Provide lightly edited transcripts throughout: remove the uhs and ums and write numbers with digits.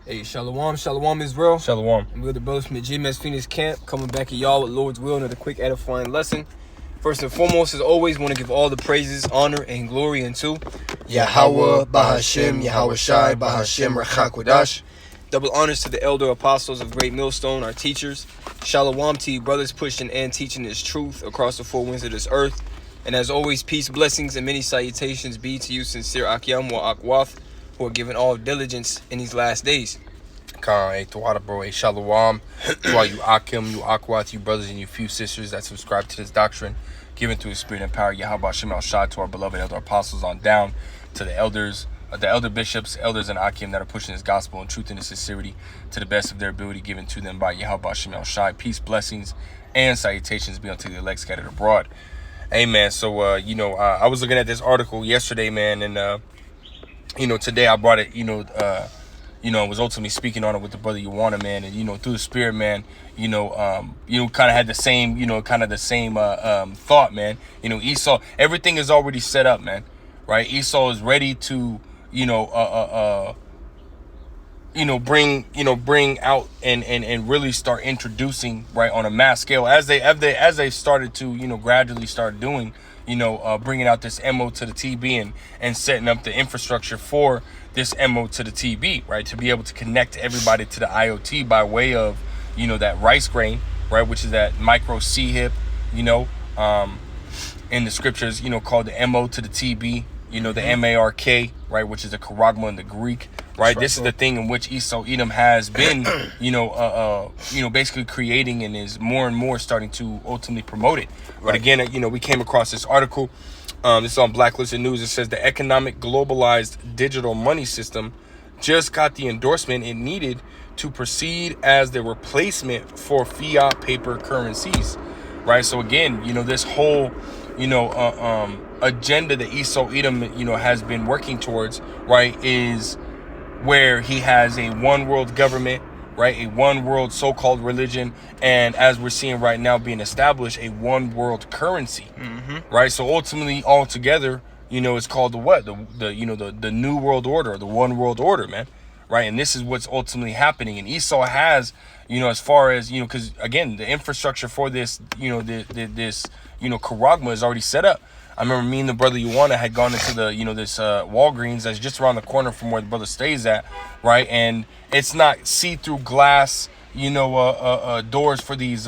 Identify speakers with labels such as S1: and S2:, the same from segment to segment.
S1: Hey, Shalom, Shalom Israel.
S2: Shalom.
S1: And we're the brothers from the GMS Phoenix camp, coming back at y'all with Lord's will, another quick edifying lesson. First and foremost, as always, want to give all the praises, honor, and glory unto
S3: Yahweh, Bahashem, Yahweh Shai, Bahashem, Rachakodash.
S1: Double honors to the elder apostles of Great Millstone, our teachers. Shalom to you brothers pushing and teaching this truth across the four winds of this earth. And as always, peace, blessings, and many salutations be to you, sincere Akyam wa Akwath, who are giving all diligence in these last days.
S2: Khan, Tawada, bro, Shalom. To all you Akim, you Akwath, you brothers and you few sisters that subscribe to this doctrine, given through His Spirit and power, Yahweh Shem Al Shai, to our beloved elder apostles on down, to the elders, the elder bishops, elders and Akim that are pushing this gospel in truth and in sincerity to the best of their ability, given to them by Yahweh Shem El Shai. Peace, blessings, and salutations be unto the elect scattered abroad. Amen. So, I was looking at this article yesterday, man, and, today I brought it, I was ultimately speaking on it with the brother Yuwana, man, and, through the Spirit, man, kind of had the same, thought, man. Esau, everything is already set up, man, right? Esau is ready to, bring out and really start introducing, right, on a mass scale as they started to, gradually start doing, bringing out this MO to the TB and setting up the infrastructure for this MO to the TB, right, to be able to connect everybody to the IoT by way of, that rice grain, right, which is that micro C-HIP, in the scriptures, called the MO to the TB, the MARK, right, which is the charagma in the Greek, right? This is the thing in which Esau Edom has been, basically creating and is more and more starting to ultimately promote it. Right. But again, we came across this article. This is on Blacklisted News. It says the economic globalized digital money system just got the endorsement it needed to proceed as the replacement for fiat paper currencies, right? So again, this whole, agenda that Esau Edom, has been working towards, right, is where he has a one world government, right, a one world so-called religion, and as we're seeing right now being established, a one world currency, right? So ultimately, all together, it's called the what? The new world order, the one world order, man, right? And this is what's ultimately happening. And Esau has, as far as, because again, the infrastructure for this, this charagma is already set up. I remember me and the brother Yuwana had gone into the, this Walgreens that's just around the corner from where the brother stays at, right? And it's not see-through glass, doors for these,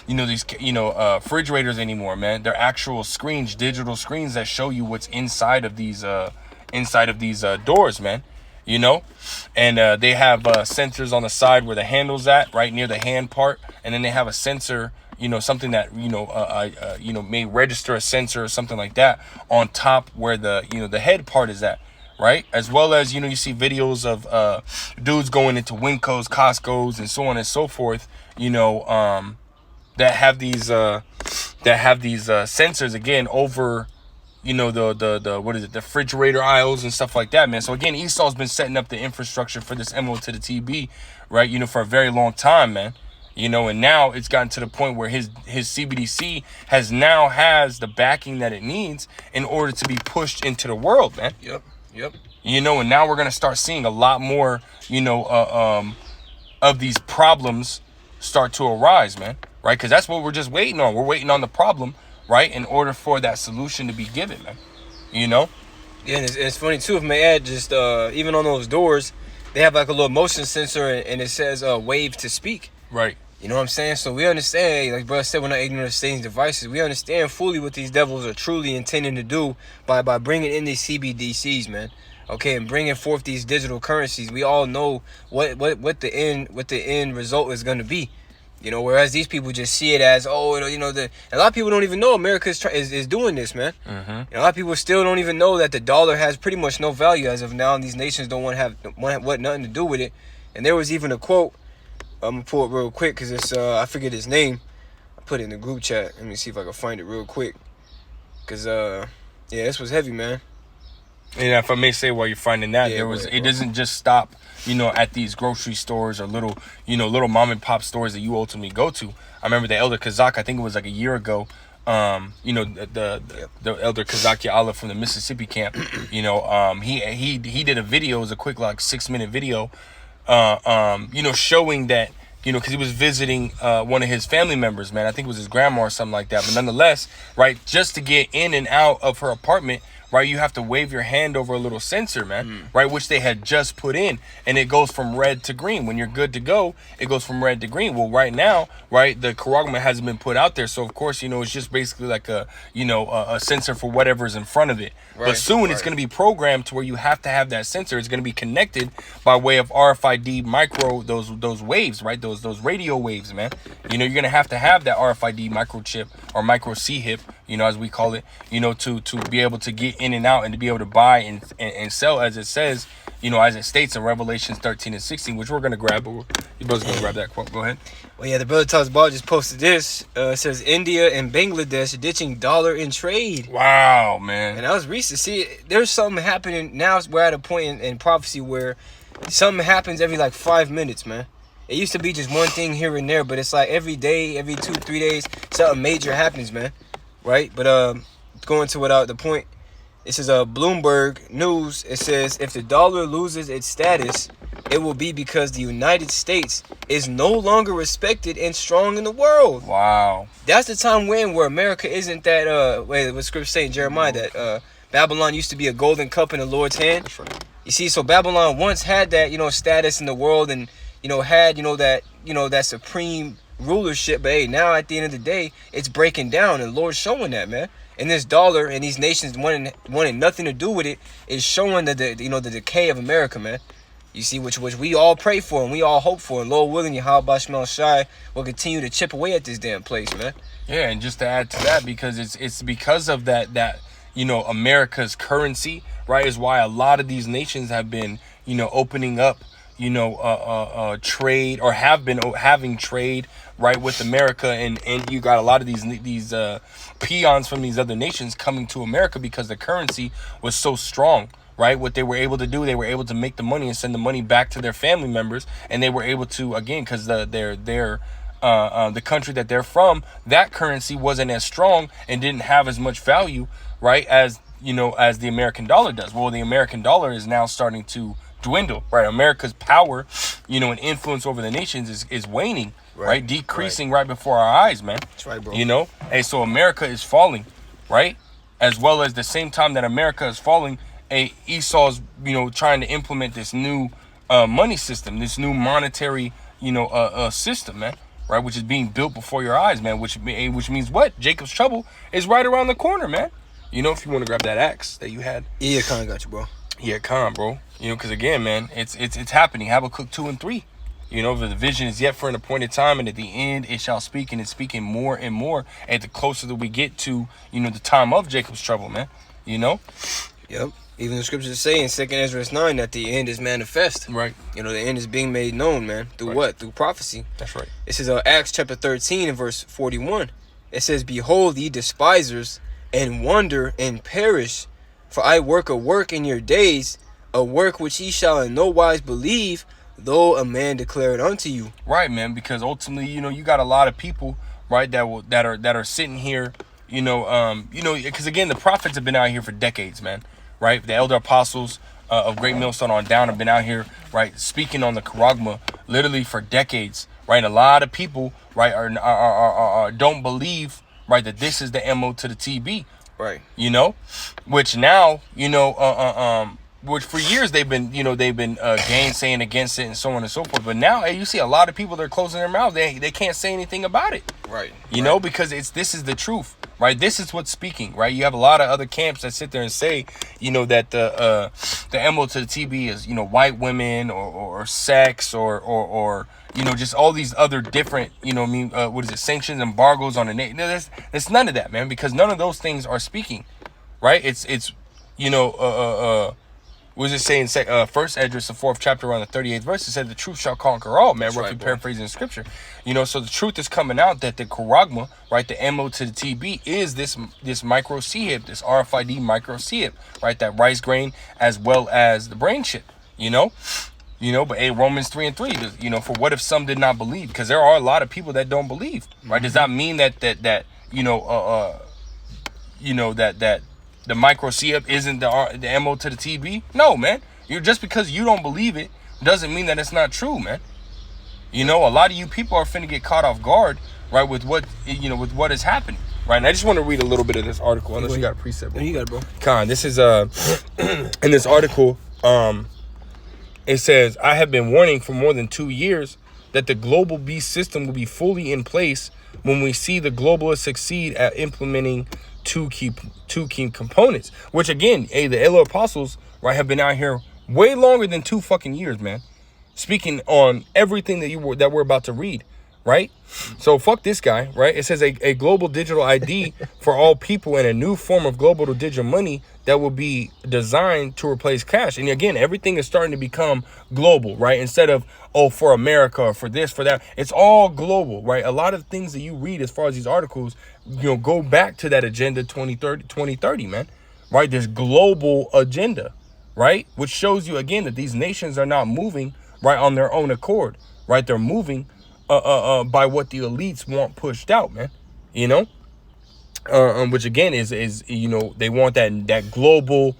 S2: refrigerators anymore, man. They're actual screens, digital screens that show you what's inside of these doors, man. And they have sensors on the side where the handle's at, right near the hand part, and then they have a sensor, something that may register a sensor or something like that on top where the the head part is at, right? As well as you see videos of dudes going into Wincos, Costco's, and so on and so forth, that have these sensors again over the what is it, the refrigerator aisles and stuff like that, man. So again, Esau's been setting up the infrastructure for this MO to the TB, right, for a very long time, man. And now it's gotten to the point where his CBDC has the backing that it needs in order to be pushed into the world, man.
S1: Yep.
S2: And now we're going to start seeing a lot more, of these problems start to arise, man, right? Because that's what we're just waiting on. We're waiting on the problem, right, in order for that solution to be given, man. Yeah,
S1: and it's funny, too, if I may add, just even on those doors, they have like a little motion sensor, and it says wave to speak.
S2: Right.
S1: You know what I'm saying? So we understand, like brother said, we're not ignorant of Satan's devices. We understand fully what these devils are truly intending to do by bringing in these CBDCs, man. Okay, and bringing forth these digital currencies. We all know what the end result is going to be. Whereas these people just see it as, a lot of people don't even know America is doing this, man. A lot of people still don't even know that the dollar has pretty much no value as of now, and these nations don't want nothing to do with it. And there was even a quote. I'm gonna pull it real quick because it's I forget his name. I put it in the group chat. Let me see if I can find it real quick. Cause this was heavy, man.
S2: And if I may say, while you're finding that, it doesn't just stop, at these grocery stores or little mom and pop stores that you ultimately go to. I remember the elder Kazak, I think it was like a year ago, you know, the elder Kazaki Allah from the Mississippi camp, you know, he did a video. It was a quick, like, 6-minute video, you know, showing that, you know, because he was visiting one of his family members, man. I think it was his grandma or something like that. But nonetheless, right, just to get in and out of her apartment, right, you have to wave your hand over a little sensor, man, right, which they had just put in, and it goes from red to green. When you're good to go, it goes from red to green. Well, right now, right, the Karagma hasn't been put out there, so of course, you know, it's just basically like a, you know, a sensor for whatever's in front of it.
S1: Right,
S2: but soon it's going to be programmed to where you have to have that sensor. It's going to be connected by way of RFID micro, those waves, right, those radio waves, man. You know, you're going to have that RFID microchip or micro C-hip, you know, as we call it, you know, to be able to get in and out and to be able to buy and sell, as it says, you know, as it states in Revelations 13 and 16, which we're going to grab, but your brother's going to grab that quote. Go ahead.
S1: Well, yeah, the brother Talks Ball just posted this. It says India and Bangladesh ditching dollar in trade.
S2: Wow, man.
S1: And I was recent. See, there's something happening now. We're at a point in prophecy where something happens every like 5 minutes, man. It used to be just one thing here and there, but it's like every day, every 2-3 days, something major happens, man. Right? But going to without the point. This is Bloomberg News. It says, if the dollar loses its status, it will be because the United States is no longer respected and strong in the world.
S2: Wow.
S1: That's the time when where America isn't that, what Scripture saying, Jeremiah, that Babylon used to be a golden cup in the Lord's hand.
S3: That's right.
S1: You see, so Babylon once had that, you know, status in the world and, you know, had, that supreme rulership. But hey, now at the end of the day, it's breaking down, and the Lord's showing that, man. And this dollar and these nations wanting nothing to do with it is showing the decay of America, man. You see, which we all pray for and we all hope for, and Lord willing, Yahweh Shemel Shai will continue to chip away at this damn place, man.
S2: Yeah, and just to add to that, because it's because of that you know, America's currency, right, is why a lot of these nations have been, you know, opening up, you know, trade, or have been having trade, right, with America, and you got a lot of these peons from these other nations coming to America because the currency was so strong, right? What they were able to do, they were able to make the money and send the money back to their family members, and they were able to, again, because the country that they're from, that currency wasn't as strong and didn't have as much value, right, as, you know, as the American dollar does. Well, the American dollar is now starting to dwindle, right? America's power, you know, and influence over the nations is waning, right? Decreasing right before our eyes, man.
S1: That's right, bro.
S2: You know, and so America is falling, right? As well as the same time that America is falling, Esau's, you know, trying to implement this new money system, this new monetary, you know, system, man, right? Which is being built before your eyes, man. Which means what? Jacob's trouble is right around the corner, man. You know, if you want to grab that axe that you had.
S1: Yeah, kind of got you, bro.
S2: Yeah, bro. You know, because again, man, it's happening. Habakkuk 2 and 3. You know, the vision is yet for an appointed time, and at the end it shall speak, and it's speaking more and more. And the closer that we get to, you know, the time of Jacob's trouble, man. You know.
S1: Yep. Even the scriptures say in 2 Ezra 9 that the end is manifest.
S2: Right.
S1: You know, the end is being made known, man. Through what? Through prophecy.
S2: That's right.
S1: This is Acts chapter 13 and verse 41. It says, behold, ye despisers, and wonder and perish, for I work a work in your days, a work which ye shall in no wise believe, though a man declare it unto you.
S2: Right, man, because ultimately, you know, you got a lot of people, right, that are sitting here, you know, because again, the prophets have been out here for decades, man, right? The elder apostles of Great Millstone on down have been out here, right, speaking on the Karagma literally for decades, right? A lot of people, right, are don't believe, right, that this is the MO to the TB,
S1: right?
S2: You know, which now, you know, which for years they've been gainsaying against it and so on and so forth. But now, hey, you see a lot of people that are closing their mouths. They can't say anything about it.
S1: Right.
S2: You know, because this is the truth, right? This is what's speaking, right? You have a lot of other camps that sit there and say, you know, that the MO to the TB is, you know, white women or sex or you know, just all these other different, you know, what is it, sanctions, embargoes on the nation. No, there's none of that, man, because none of those things are speaking, right? It's you know, what does it say in First Esdras, the 4th chapter, around the 38th verse? It said the truth shall conquer all, man. Roughly paraphrasing the scripture. You know, so the truth is coming out that the Karagma, right, the MO to the TB, is this micro C-hip, this RFID micro C-hip, right, that rice grain as well as the brain chip, you know? You know, but Romans 3 and 3, you know, for what if some did not believe? Because there are a lot of people that don't believe, right? Does that mean that that the micro C-up isn't the MO to the TB. No, man. Just because you don't believe it doesn't mean that it's not true, man. A lot of you people are finna get caught off guard, right, with what is happening, right? And I just want to read a little bit of this article, unless you got a precept.
S1: No, you got it, bro.
S2: Con, this is in this article, it says, I have been warning for more than 2 years that the global beast system will be fully in place when we see the globalists succeed at implementing two key components, which again, the Elo Apostles, right, have been out here way longer than 2 fucking years, man. Speaking on everything that we're about to read, right? So fuck this guy, right? It says a global digital ID for all people and a new form of global digital money that will be designed to replace cash. And again, everything is starting to become global, right? Instead of, for America or for this, for that, it's all global, right? A lot of things that you read as far as these articles, go back to that agenda 2030, man, right? This global agenda, right? Which shows you again that these nations are not moving right on their own accord, right? They're moving by what the elites want pushed out, man. Which again is they want that global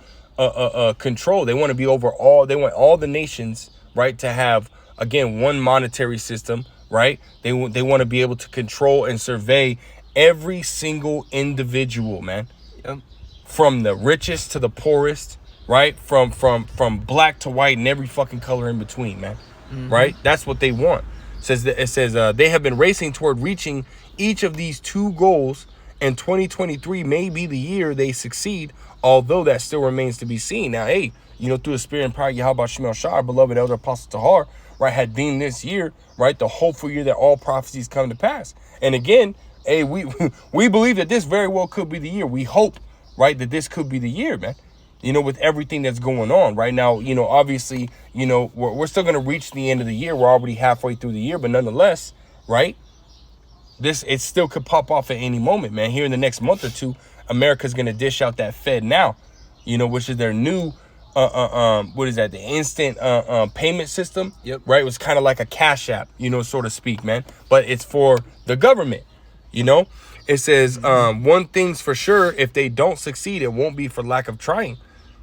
S2: control. They want to be over all. They want all the nations, right, to have again one monetary system, right? They want to be able to control and survey every single individual, man.
S1: Yep. From
S2: the richest to the poorest, right? From black to white and every fucking color in between, man. Mm-hmm. Right? That's what they want. It says they have been racing toward reaching each of these 2 goals, and 2023 may be the year they succeed, although that still remains to be seen. Now, hey, through the spirit and power of Yahweh Shemel Shah, our beloved elder apostle Tahar, right, had deemed this year, right, the hopeful year that all prophecies come to pass. And again, hey, we believe that this very well could be the year. We hope, right, that this could be the year, man. With everything that's going on right now, obviously, we're still going to reach the end of the year. We're already halfway through the year, but nonetheless, right, it still could pop off at any moment, man. Here in the next month or 2, America's going to dish out that Fed Now, which is their new, what is that? The instant payment system.
S1: Yep.
S2: Right. It was kind of like a Cash App, so to speak, man. But it's for the government, It says one thing's for sure: if they don't succeed, it won't be for lack of trying.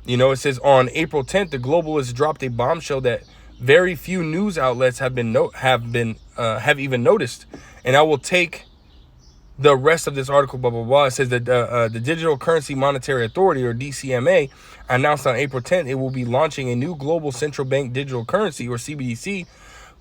S2: It says on April 10th, the globalists dropped a bombshell that very few news outlets have even noticed. And I will take the rest of this article, blah, blah, blah. It says that the Digital Currency Monetary Authority, or DCMA, announced on April 10th it will be launching a new global central bank digital currency, or CBDC,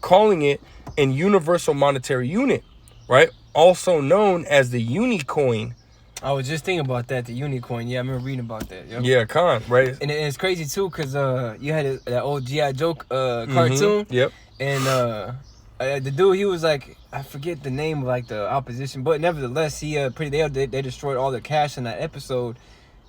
S2: calling it an Universal Monetary Unit, right? Also known as the Unicoin.
S1: I was just thinking about that, the Unicoin. Yeah, I remember reading about that. Yep.
S2: Yeah, right?
S1: And it's crazy, too, because you had that old G.I. Joe cartoon.
S2: Yep.
S1: And the dude, he was like, I forget the name of like the opposition, but nevertheless, they destroyed all the cash in that episode.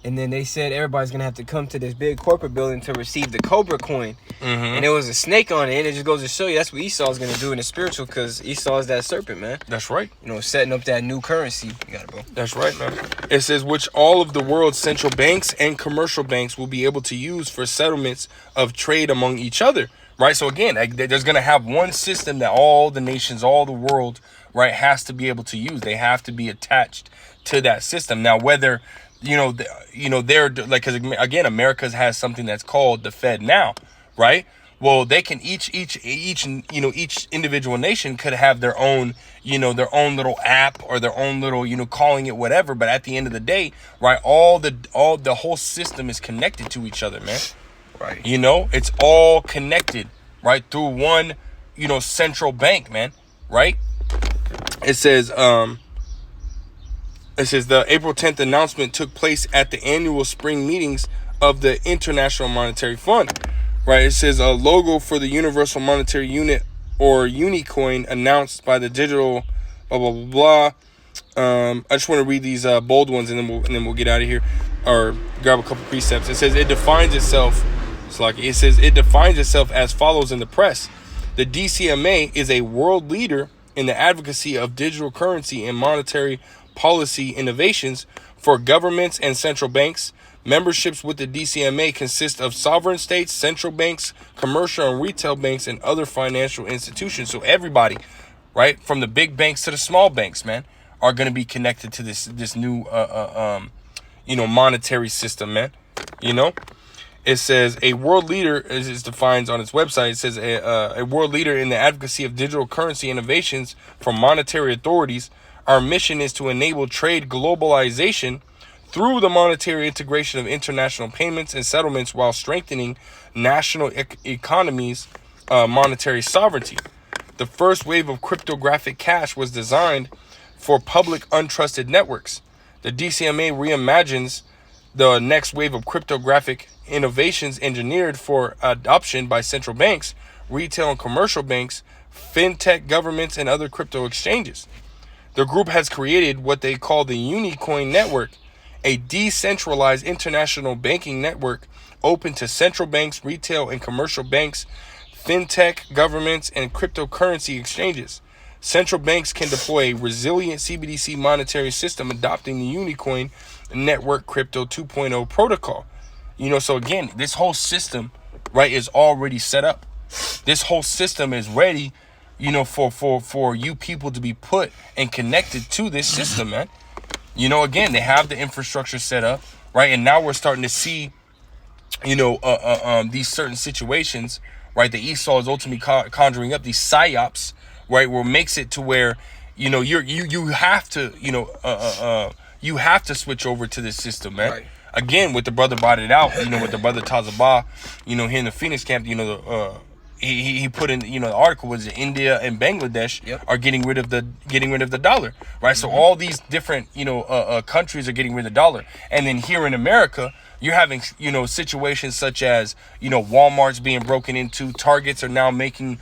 S1: And then they said everybody's going to have to come to this big corporate building to receive the Cobra coin. Mm-hmm. And there was a snake on it. And it just goes to show you that's what Esau's going to do in the spiritual, because Esau is that serpent, man.
S2: That's right.
S1: Setting up that new currency. You got it, bro.
S2: That's right, man. It says, which all of the world's central banks and commercial banks will be able to use for settlements of trade among each other. Right? So again, there's going to have one system that all the nations, all the world, right, has to be able to use. They have to be attached to that system. Now, whether... they're like, because again, America has something that's called the Fed Now, right? Well, they can each individual nation could have their own little app or their own little, calling it whatever. But at the end of the day, right, the whole system is connected to each other, man.
S1: Right.
S2: It's all connected, right, through one, central bank, man. Right. It says, the April 10th announcement took place at the annual spring meetings of the International Monetary Fund, right? It says a logo for the Universal Monetary Unit, or Unicoin, announced by the digital blah, blah, blah, blah. I just want to read these bold ones, and then we'll get out of here, or grab a couple precepts. It says it defines itself as follows in the press. The DCMA is a world leader in the advocacy of digital currency and monetary policy innovations for governments and central banks. Memberships with the DCMA consist of sovereign states, central banks, commercial and retail banks, and other financial institutions. So everybody, right, from the big banks to the small banks, man, are going to be connected to this new monetary system, man. It says a world leader, as it defines on its website, it says a world leader in the advocacy of digital currency innovations from monetary authorities. Our mission is to enable trade globalization through the monetary integration of international payments and settlements while strengthening national economies' monetary sovereignty. The first wave of cryptographic cash was designed for public untrusted networks. The DCMA reimagines the next wave of cryptographic innovations engineered for adoption by central banks, retail and commercial banks, fintech, governments, and other crypto exchanges. The group has created what they call the Unicoin Network, a decentralized international banking network open to central banks, retail and commercial banks, fintech, governments, and cryptocurrency exchanges. Central banks can deploy a resilient CBDC monetary system adopting the Unicoin Network Crypto 2.0 protocol. So again, this whole system, right, is already set up. This whole system is ready, for you people to be put and connected to this system, man. Again, they have the infrastructure set up, right? And now we're starting to see, these certain situations, right? The Esau is ultimately conjuring up these psyops, right? Where it makes it to where, you have to, you have to switch over to this system, man.
S1: Right.
S2: Again, with the brother brought it out, with the brother Tazabah, here in the Phoenix camp, he put in, the article was India and Bangladesh are getting rid of the dollar, right? So all these different, countries are getting rid of the dollar. And then here in America, you're having, situations such as, Walmart's being broken into, Targets are now making,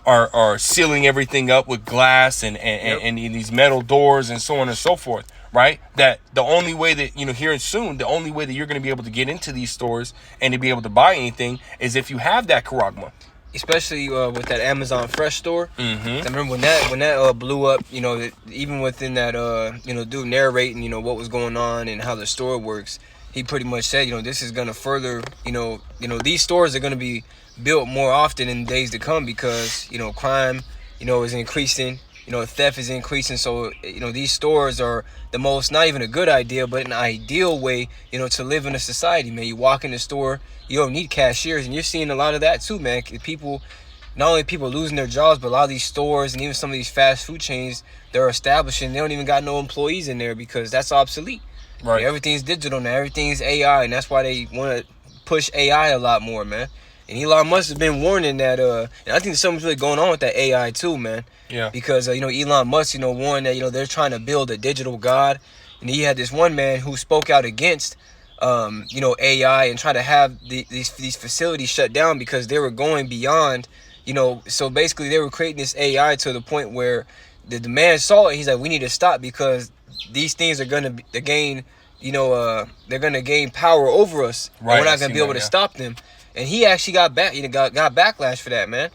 S2: are sealing everything up with glass and these metal doors and so on and so forth. Right? That the only way that, here soon, the only way that you're going to be able to get into these stores and to be able to buy anything is if you have that Karagma.
S1: Especially with that Amazon Fresh store.
S2: Mm-hmm.
S1: I remember when that blew up, even within that, dude narrating, what was going on and how the store works, he pretty much said, this is going to further, these stores are going to be built more often in days to come because, crime, is increasing. Theft is increasing, so these stores are the most, not even a good idea, but an ideal way, to live in a society, man. You walk in the store, you don't need cashiers, and you're seeing a lot of that too, man. People, not only people losing their jobs, but a lot of these stores and even some of these fast food chains they're establishing, they don't even got no employees in there because that's obsolete.
S2: Right.
S1: Everything's digital now, everything's AI, and that's why they want to push AI a lot more, man. And Elon Musk has been warning that, and I think something's really going on with that AI too, man.
S2: Yeah.
S1: Because, Elon Musk, warned that, they're trying to build a digital god. And he had this one man who spoke out against, AI and try to have these facilities shut down because they were going beyond, so basically they were creating this AI to the point where the man saw it. He's like, we need to stop because these things are going to gain, they're going to gain power over us.
S2: Right.
S1: And we're not going to be able to stop them. And he actually got got backlash for that, man.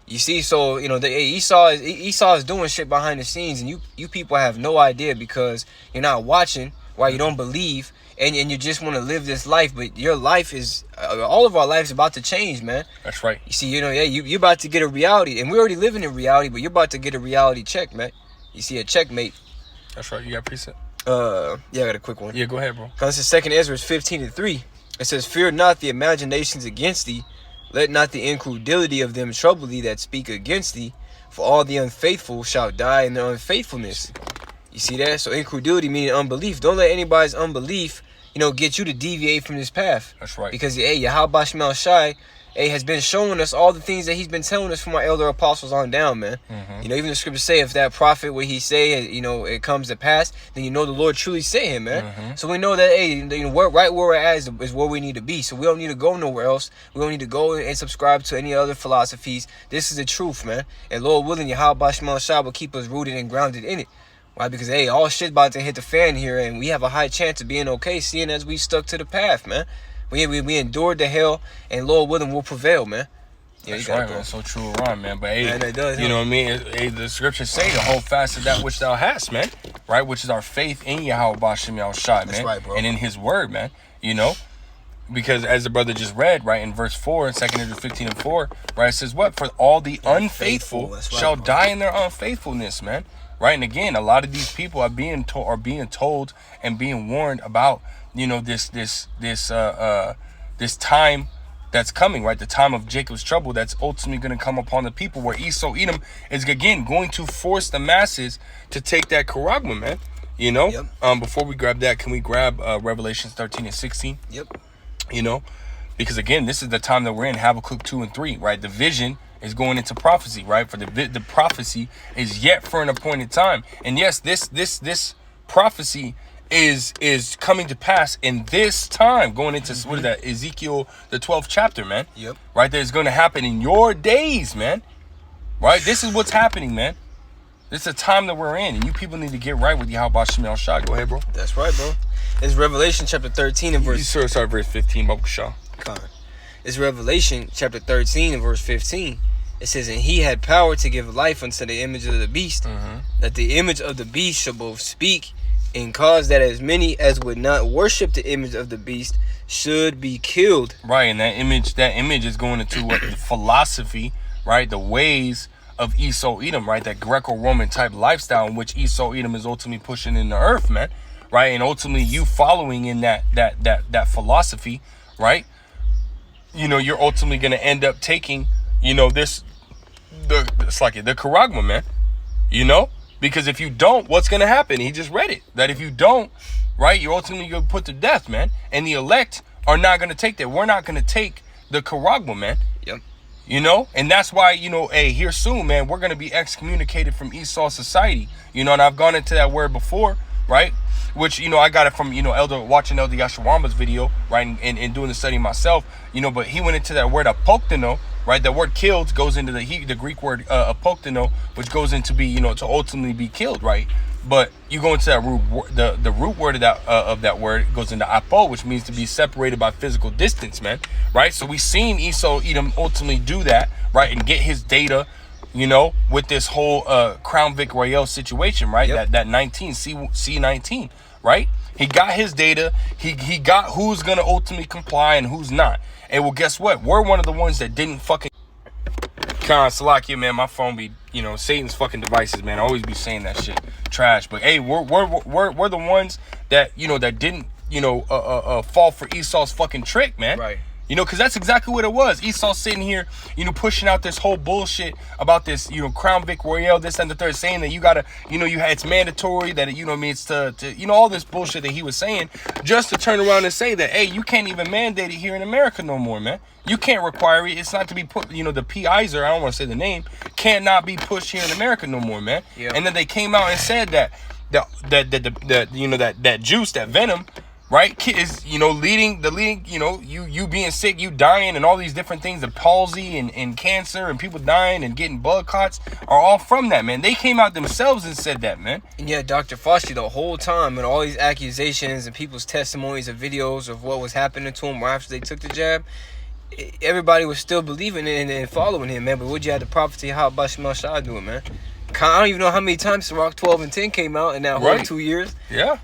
S1: You see, so Esau is doing shit behind the scenes, and you people have no idea because you're not watching, why you don't believe, and you just want to live this life. But your life is all of our life is about to change, man.
S2: That's right.
S1: You see, you're about to get a reality, and we're already living in reality, but you're about to get a reality check, man. You see, a checkmate.
S2: That's right. You got a preset?
S1: Yeah, I got a quick one.
S2: Yeah, go ahead, bro.
S1: This is 2 Ezra 15:3. It says, "Fear not the imaginations against thee. Let not the incredulity of them trouble thee that speak against thee. For all the unfaithful shall die in their unfaithfulness." You see that? So incredulity meaning unbelief. Don't let anybody's unbelief, get you to deviate from this path.
S2: That's right.
S1: Because, Yahweh Shemel Shai, has been showing us all the things that he's been telling us from our elder apostles on down, man.
S2: Mm-hmm.
S1: Even the scriptures say if that prophet, what he say, it comes to pass, then the Lord truly sent him, man.
S2: Mm-hmm.
S1: So we know that, right where we're at is where we need to be. So we don't need to go nowhere else. We don't need to go and subscribe to any other philosophies. This is the truth, man. And Lord willing, Yahweh Shemel Shai will keep us rooted and grounded in it. Why? Because, all shit about to hit the fan here, and we have a high chance of being okay, seeing as we stuck to the path, man. We endured the hell, and Lord willing, will prevail, man.
S2: That's right, man. So true, Ron, man. But
S1: man, that does,
S2: what I mean? The scriptures say to hold fast to that which thou hast, man. Right? Which is our faith in Yahweh Bashem Yahushai, man.
S1: That's right, bro.
S2: And in his word, man. Because as the brother just read, right, in verse 4, in 2 Ezra 15:4, right, it says what? For all the unfaithful
S1: right,
S2: shall
S1: bro.
S2: die in their unfaithfulness, man. right? And again, a lot of these people are being told and being warned about, you know, this time that's coming, right? The time of Jacob's trouble that's ultimately going to come upon the people, where Esau Edom is again going to force the masses to take that charagma, man. You know, before we grab that, can we grab Revelations 13 and 16?
S1: Yep.
S2: You know, because again, this is the time that we're in, Habakkuk 2 and 3, right? The vision is going into prophecy, right? For the prophecy is yet for an appointed time. And yes, this prophecy is coming to pass in this time, going into what is that, Ezekiel the 12th chapter, man.
S1: Yep.
S2: Right, that is going to happen in your days, man. Right, this is what's happening, man. This is a time that we're in, and you people need to get right with Yahweh Shem El Shah. Go ahead, bro.
S1: That's right, bro. It's Revelation chapter 13 and verse.
S2: You start verse 15, Baruch Shah.
S1: It's Revelation chapter 13 and verse 15. It says, "And he had power to give life unto the image of the beast, that the image of the beast shall both speak, and cause that as many as would not worship the image of the beast should be killed."
S2: Right, and that image is going into what the philosophy, right, the ways of Esau Edom, right, that Greco-Roman type lifestyle in which Esau Edom is ultimately pushing in the earth, man, right, and ultimately you following in that philosophy, right, you know, you're ultimately going to end up taking, you know, the charagma, man, you know. Because if you don't, what's going to happen? He just read it. That if you don't, right, you're ultimately going to put to death, man. And the elect are not going to take that. We're not going to take the charagma, man.
S1: Yep.
S2: You know? And that's why, you know, hey, here soon, man, we're going to be excommunicated from Esau society. You know, and I've gone into that word before, right? Which, you know, I got it from, you know, watching Elder Yashawamba's video, right, and doing the study myself, you know, but he went into that word apoktano, right? That word killed goes into the Greek word apoktano, which goes into be, you know, to ultimately be killed, right? But you go into that root, the root word of that word goes into apo, which means to be separated by physical distance, man, right? So we seen Esau Edom ultimately do that, right, and get his data, you know, with this whole Crown Vic Royale situation, right?
S1: Yep.
S2: That 19 C19, right? He got his data. He got who's gonna ultimately comply and who's not. And well, guess what? We're one of the ones that didn't fucking. Salakia, man, my phone be, you know, Satan's fucking devices, man. I always be saying that shit, trash. But hey, we're the ones that, you know, that didn't, you know, fall for Esau's fucking trick, man.
S1: Right.
S2: You know, because that's exactly what it was. Esau sitting here, you know, pushing out this whole bullshit about this, you know, Crown Vic Royale, this and the third, saying that you gotta, you know, it's mandatory, that, you know what I mean, it's to you know, all this bullshit that he was saying, just to turn around and say that, hey, you can't even mandate it here in America no more, man. You can't require it. It's not to be put, you know, the Pizer, I don't want to say the name, cannot be pushed here in America no more, man.
S1: Yeah.
S2: And then they came out and said that you know, that juice, that venom, right, is, you know, leading, you know, you being sick, you dying, and all these different things, the palsy and cancer and people dying and getting blood clots are all from that, man. They came out themselves and said that, man.
S1: And yet Dr. Fauci the whole time, and all these accusations and people's testimonies and videos of what was happening to him after they took the jab, everybody was still believing it and following him, man. But what you had the prophecy, how Bashim al-Shah doing, man? I don't even know how many times Sirach 12 and 10 came out in that whole 2 years.
S2: Yeah.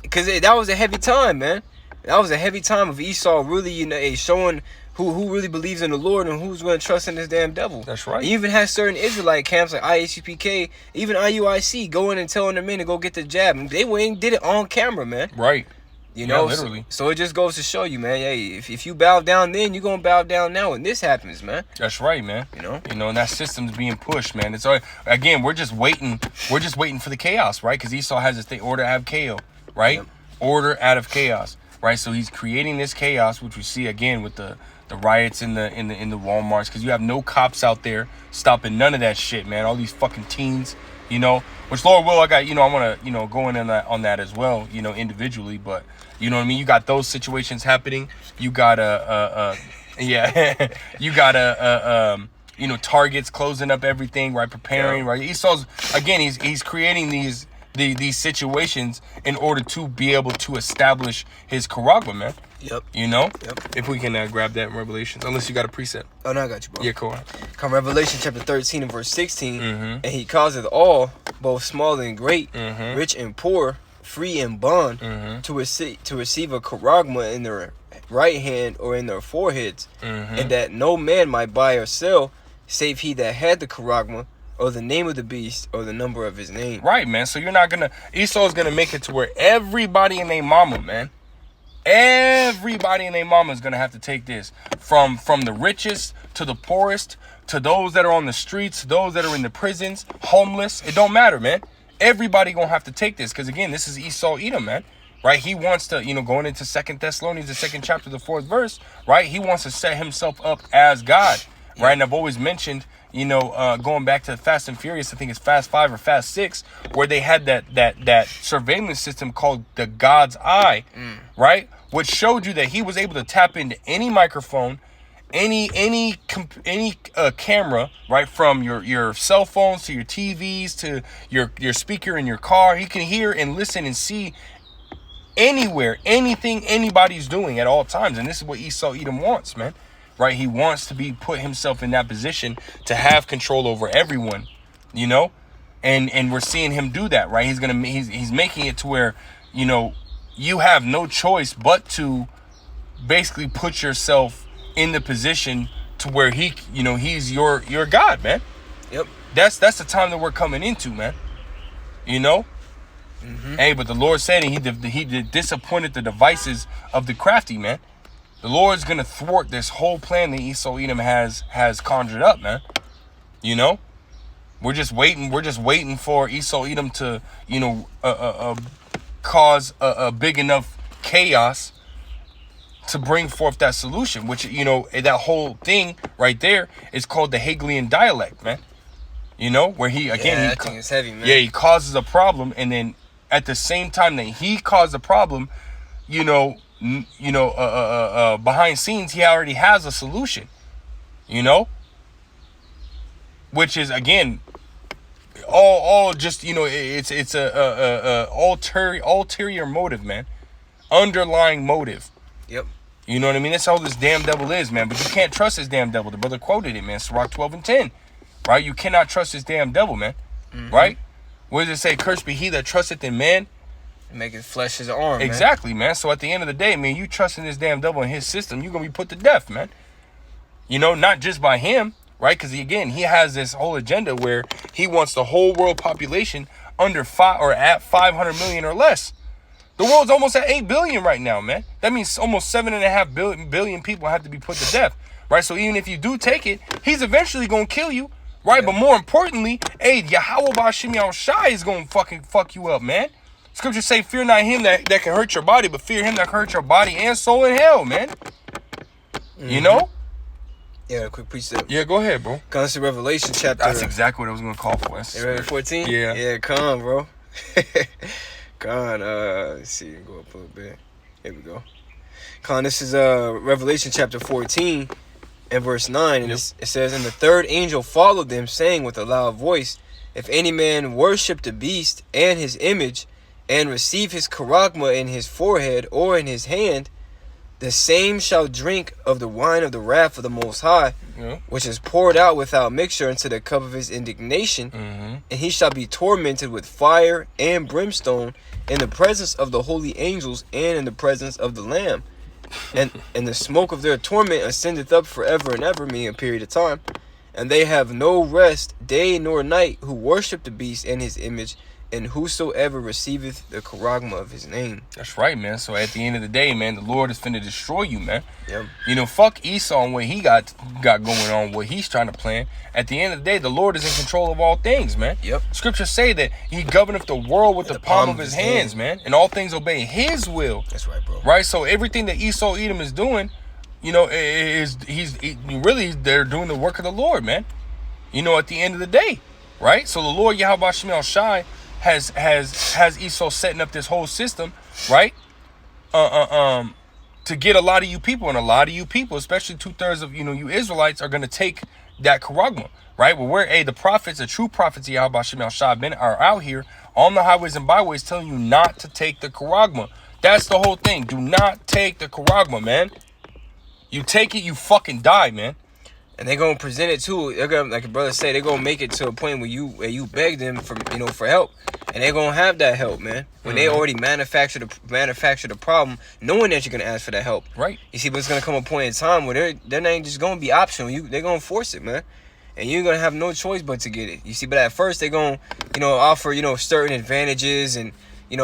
S1: Because that was a heavy time, man. That was a heavy time of Esau really, you know, showing who really believes in the Lord and who's going to trust in this damn devil.
S2: That's right.
S1: You even had certain Israelite camps like IHPK, even IUIC, going and telling their men to go get the jab. And they went and did it on camera, man.
S2: Right.
S1: You know,
S2: literally.
S1: So it just goes to show you, man. Hey, if you bow down then, you're gonna bow down now when this happens, man.
S2: That's right, man.
S1: You know,
S2: and that system's being pushed, man. It's all, again, we're just waiting. We're just waiting for the chaos, right? Because Esau has this thing, order out of chaos, right?
S1: Yep.
S2: Order out of chaos, right? So he's creating this chaos, which we see again with the riots in the Walmarts, because you have no cops out there stopping none of that shit, man. All these fucking teens, you know. Which Lord will, I got, you know, I want to, you know, go in on that as well, you know, individually, but. You know what I mean? You got those situations happening. You got you got you know, targets closing up everything, right? Preparing, right? Esau's, again, he's creating these situations in order to be able to establish his charagma, man.
S1: Yep.
S2: You know?
S1: Yep.
S2: If we can grab that in Revelations, unless you got a precept.
S1: Oh, no, I got you, bro.
S2: Yeah, cool.
S1: Come Revelation chapter 13 and verse 16,
S2: Mm-hmm.
S1: and he causeth all, both small and great,
S2: Mm-hmm.
S1: rich and poor, free and bond,
S2: Mm-hmm.
S1: to receive a charagma in their right hand or in their foreheads,
S2: Mm-hmm.
S1: and that no man might buy or sell, save he that had the charagma, or the name of the beast, or the number of his name.
S2: Right, man. So you're not gonna, Esau's gonna make it to where everybody and their mama, man, everybody and their mama is gonna have to take this, from the richest to the poorest, to those that are on the streets, those that are in the prisons, homeless. It don't matter, man. Everybody gonna have to take this, because again, this is Esau Edom, man. Right? He wants to, going into 2 Thessalonians, the 2nd chapter, the 4th verse, right? He wants to set himself up as God, right? And I've always mentioned, going back to Fast and Furious, I think it's Fast 5 or Fast 6, where they had that surveillance system called the God's Eye, right? Which showed you that he was able to tap into any microphone, any camera, right, from your cell phones to your TVs to your speaker in your car. He can hear and listen and see anywhere, anything anybody's doing at all times. And this is what Esau Edom wants, man. Right? He wants to put himself in that position to have control over everyone, and we're seeing him do that, right? He's making it to where, you have no choice but to basically put yourself in the position to where he's your God, man.
S1: Yep.
S2: That's the time that we're coming into, man. Hey, but the Lord said he disappointed the devices of the crafty, man. The Lord's gonna thwart this whole plan that Esau Edom has conjured up, man. We're just waiting for Esau Edom to, cause a big enough chaos to bring forth that solution, which, that whole thing right there is called the Hegelian dialect, man. Where he
S1: I think it's heavy, man.
S2: Yeah, he causes a problem, and then at the same time that he caused a problem, behind scenes, he already has a solution, which is, again, all just, it's a ulterior motive, man, underlying motive.
S1: Yep.
S2: You know what I mean? That's how this damn devil is, man. But you can't trust this damn devil. The brother quoted it, man. Sirach 12:10, right? You cannot trust this damn devil, man. Right? What does it say? Cursed be he that trusteth in man.
S1: Make his flesh his arm,
S2: Exactly, man. So at the end of the day, man, you trust in this damn devil and his system, you're going to be put to death, man. Not just by him, right? Because, again, he has this whole agenda where he wants the whole world population under 500 million or less. The world's almost at 8 billion right now, man. That means almost 7.5 billion people have to be put to death, right? So even if you do take it, he's eventually going to kill you, right? But more importantly, Yahweh Ba'Shem Yahushai is going to fucking fuck you up, man. Scriptures say, fear not him that can hurt your body, but fear him that can hurt your body and soul in hell, man.
S1: Yeah, quick precept.
S2: Yeah, go ahead, bro.
S1: Comes to Revelation chapter.
S2: That's exactly what I was going to call for.
S1: You ready, 14?
S2: Yeah.
S1: Yeah, come on, bro. Come on, let's see, go up a little bit. Here we go. Come on, this is Revelation chapter 14 and verse 9. And it says, and the third angel followed them, saying with a loud voice, if any man worship the beast and his image, and receive his charagma in his forehead or in his hand, the same shall drink of the wine of the wrath of the Most High, which is poured out without mixture into the cup of his indignation, and he shall be tormented with fire and brimstone in the presence of the holy angels and in the presence of the Lamb. And the smoke of their torment ascendeth up forever and ever, meaning a period of time. And they have no rest day nor night who worship the beast and his image, and whosoever receiveth the charagma of his name.
S2: That's right, man. So at the end of the day, man, the Lord is finna destroy you, man.
S1: Yep.
S2: Fuck Esau and what he got going on, what he's trying to plan. At the end of the day, the Lord is in control of all things, man.
S1: Yep.
S2: Scriptures say that he governeth the world with the palm of his hands, man. And all things obey his will.
S1: That's right, bro.
S2: Right? So everything that Esau Edom is doing, they're doing the work of the Lord, man. At the end of the day. Right? So the Lord Yahweh Ba'Shem Shai has Esau setting up this whole system, right? To get a lot of you people, and a lot of you people, especially 2/3 of you Israelites, are gonna take that charagma, right? Well, the prophets, the true prophets of Yahweh Shem Shai are out here on the highways and byways telling you not to take the charagma. That's the whole thing. Do not take the charagma, man. You take it, you fucking die, man.
S1: And they're gonna present it too. They're gonna, like your brother said, they're gonna make it to a point where you beg them for help, and they're gonna have that help, man. When they already manufacture the problem, knowing that you're gonna ask for that help.
S2: Right.
S1: You see, but it's gonna come a point in time where they're not just gonna be optional. They're gonna force it, man. and you're gonna have no choice but to get it. You see, but at first they're gonna, offer, certain advantages and,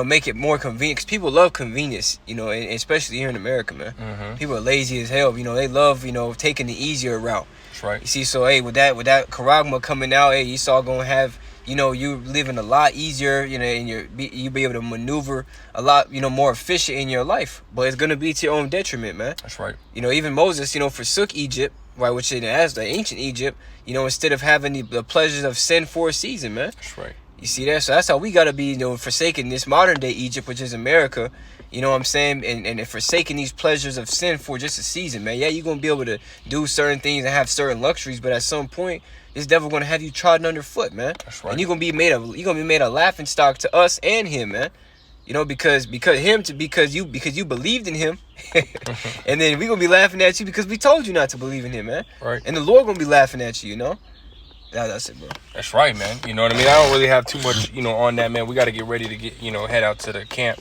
S1: make it more convenient. 'Cause people love convenience, and especially here in America, man. People are lazy as hell. They love, taking the easier route.
S2: That's right.
S1: You see, so hey, with that Charagma coming out, hey, Esau gonna have, you living a lot easier, and you be able to maneuver a lot, more efficient in your life. But it's gonna be to your own detriment, man.
S2: That's right.
S1: Even Moses, forsook Egypt, right, which it has the ancient Egypt, instead of having the pleasures of sin for a season, man.
S2: That's right.
S1: You see that? So that's how we gotta be, forsaking this modern day Egypt, which is America. You know what I'm saying? And forsaking these pleasures of sin for just a season, man. Yeah, you're gonna be able to do certain things and have certain luxuries, but at some point, this devil gonna have you trodden underfoot, man.
S2: That's right.
S1: And you're gonna be made a laughing stock to us and him, man. Because you believed in him, and then we gonna be laughing at you because we told you not to believe in him, man.
S2: Right.
S1: And the Lord gonna be laughing at you, That's it, bro.
S2: That's right, man. You know what I mean? I don't really have too much, on that, man. We got to get ready to get, head out to the camp.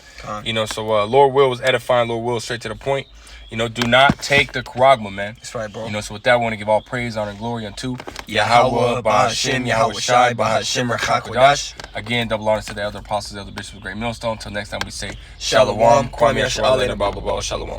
S2: So Lord Will was edifying. Lord Will straight to the point. Do not take the Charagma, man.
S1: That's right, bro.
S2: So with that, I want to give all praise, honor, and glory unto
S1: Yahweh, Bahashem, Yahweh Shai, Bahashem, Rachakodash.
S2: Again, double honors to the elder apostles, elder bishops, great millstone. Until next time, we say
S1: Shalom, Kwame Yasha'Aleh, Shalom.